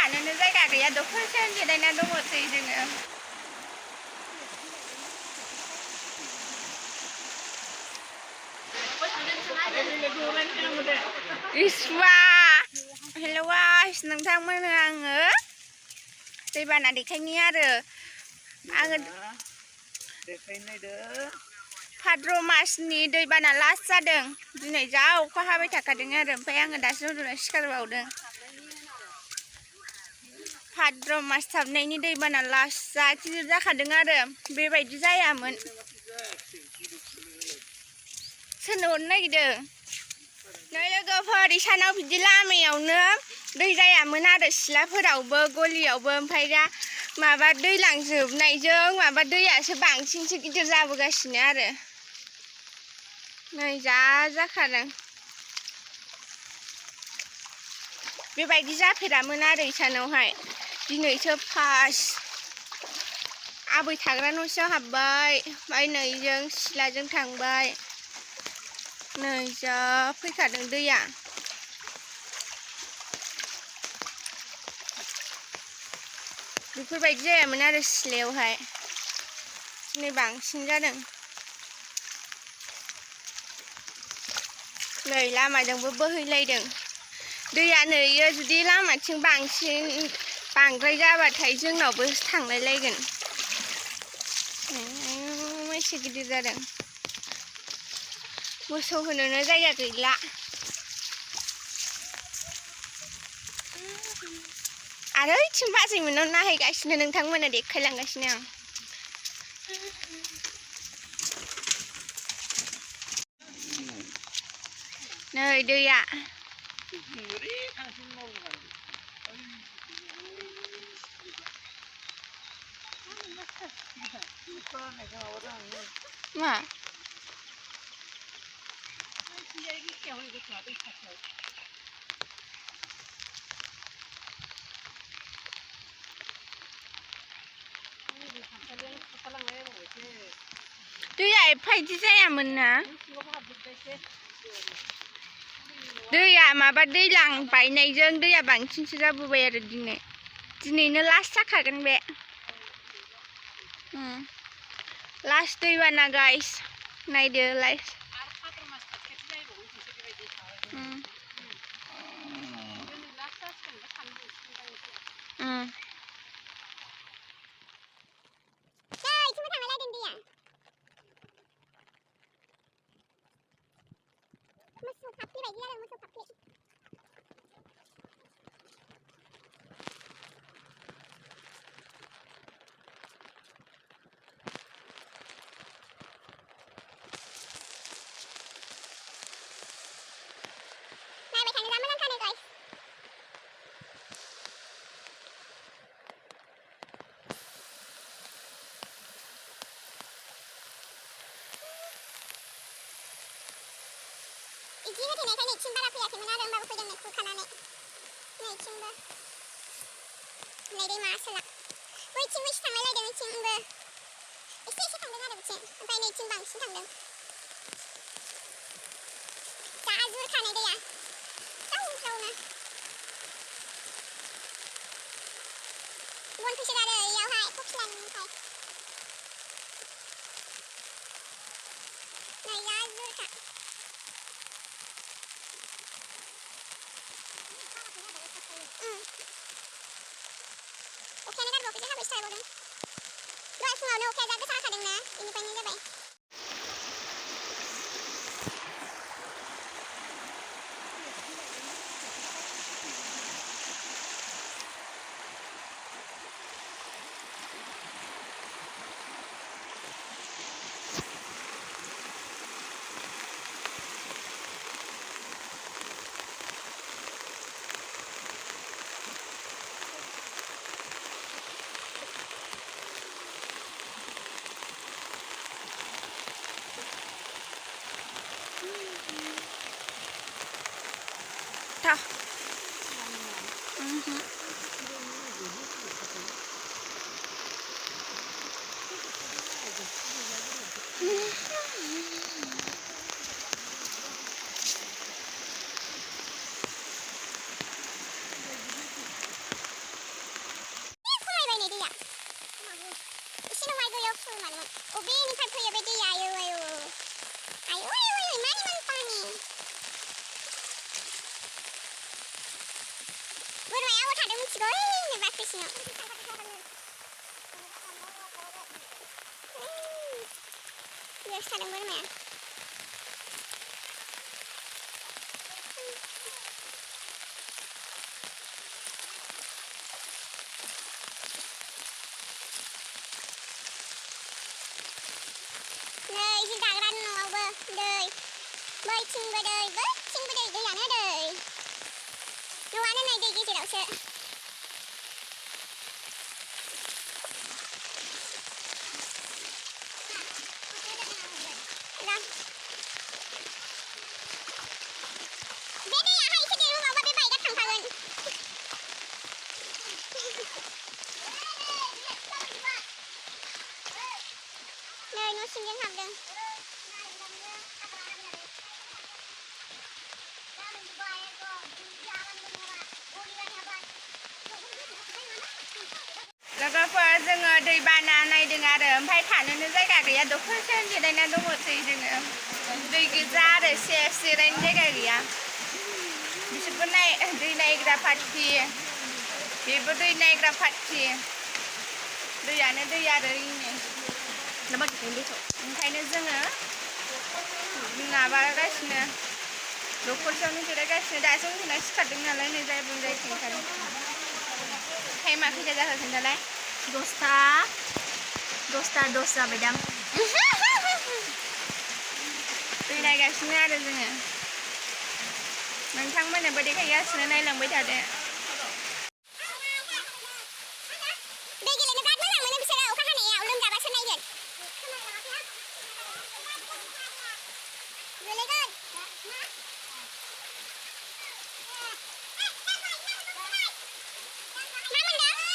थानोनो जायगा गैया दखरसे जिरायना दङसै जोङो। इसवा हेल' गाइस नोंथांमोननो आङो दैबाना देखायनि आरो आङो भाद्र मासनि दैबाना लास्ट जादों दिनै जा अखा हाबाय थाखादों आरो ओमफ्राय आङो दासो उन्दुना सिखारबावदों। भाद्र मास हाबनायनि दैबाना लास्ट जा गिदिर जाखादों आरो बेबायदि जायामोन। सोरनो हरनो नागिरदों नै लोगोफोर इसानाव बिदि लामायावनो दै जायामोन आरो सिलाफोरावबो गलियावबो ओमफ्राय दा माबा दैलां जोबनायजों माबा दैयासो बांसिनसो गिदिर जाबोगासिनो आरो नै जा जाखादों। बेबायदि जाफेरामोन आरो इसानावहाय दिनैसो फार्स्ट आबै थाग्रा न'सियाव हाबबाय ओमफ्राय नैजों सिथ्लाजों थांबाय नै जा फैखादों दैया। बेफोरबायदि जायामोन आरो सिथ्लायावहाय दिनै बांसिन जादों। नै लामाजोंबो बोहैलायदों दैया नैयो जुदि लामाथिं बांद्राय जाबाथाय जोंनावबो थांलायलायगोन। एसे गिदिर जादों मोसौ होनोनो जायगा गैला। आरो ओइथिं बाजैमोननाव नायहैगासिनो नोंथांमोना देखायलांगासिनो आं। नै दैया मा दैया एफा इदि जायामोन ना दैया माबा दैलां बायनायजों दैया बांसिनसो जाबोबाय आरो दिनैनो लास्ट जाखागोन बे लास्ट दैबाना गाइस नायदो लास्ट इदिनो थैनायखाय नैथिं बारा फैयाखैमोन आरो होमबाबो फैदों नै खुरखानानै नैथिंबो नै दैमासोला बैथिंबो एसे थांलायलायदों ओइथिंबो एसे थांदों आरो बिथिं ओमफ्राय नैथिं बांसिन थांदों। जा जुरखानाय दैया जावनो बन फैसोदों आरो इयावहाय कफिलानिफ्राय नै जा जुरखा अखायानो गारबावाखैसो हाबायसो थाबावदों दहाय फुङावनो अखाया जा गोसा हाखादोंना बेनिफ्रायनो जाबाय। Ubi ini pakai ya bedi ayo ayo. Ayo ayo ayo mari man pani. Guru ayo ada muncul ini bakisnya. Ya sekarang guru ya. Đời xin tặng ranh nào bơ đời bơi chinh bơi đời đời là nó đời nó qua nó này đi kia thì đậu sợ rồi bé đây là hay cái gì mà bé bay các thằng thằng lên đời nó xin dân học đừngแล้วก็พอजोङो दै बाना नायदों आरो ओमफ्राय थानोनो जायगा गैया दखरसे जिरायना दङसै जोङो दै गोजा आरो जिरायनो जायगा गैया बिसोरबो दै नायग्रा पार्टि बेबो दै नायग्रा पार्टि दैयानो दै आरो इनो ओंखायनो जोङो माबागासिनो दखरसेयावनो जिरायगासिनो दासो उन्दुना सिखारदों नालाय नै जाय बुंजाय थिंखादों टाइमा खैथा जाखो खोन्थालाय 10 जाबाय दां दै नायगासिनो आरो जोङो नोंथांमोननोबो देखायगासिनो नायलांबाय थादो दै गेलेनो बिराद मोजां मोनो बिसोरो अखा हानायाव लोमजाबासो नायगोन गोलैगोन मा मोनदों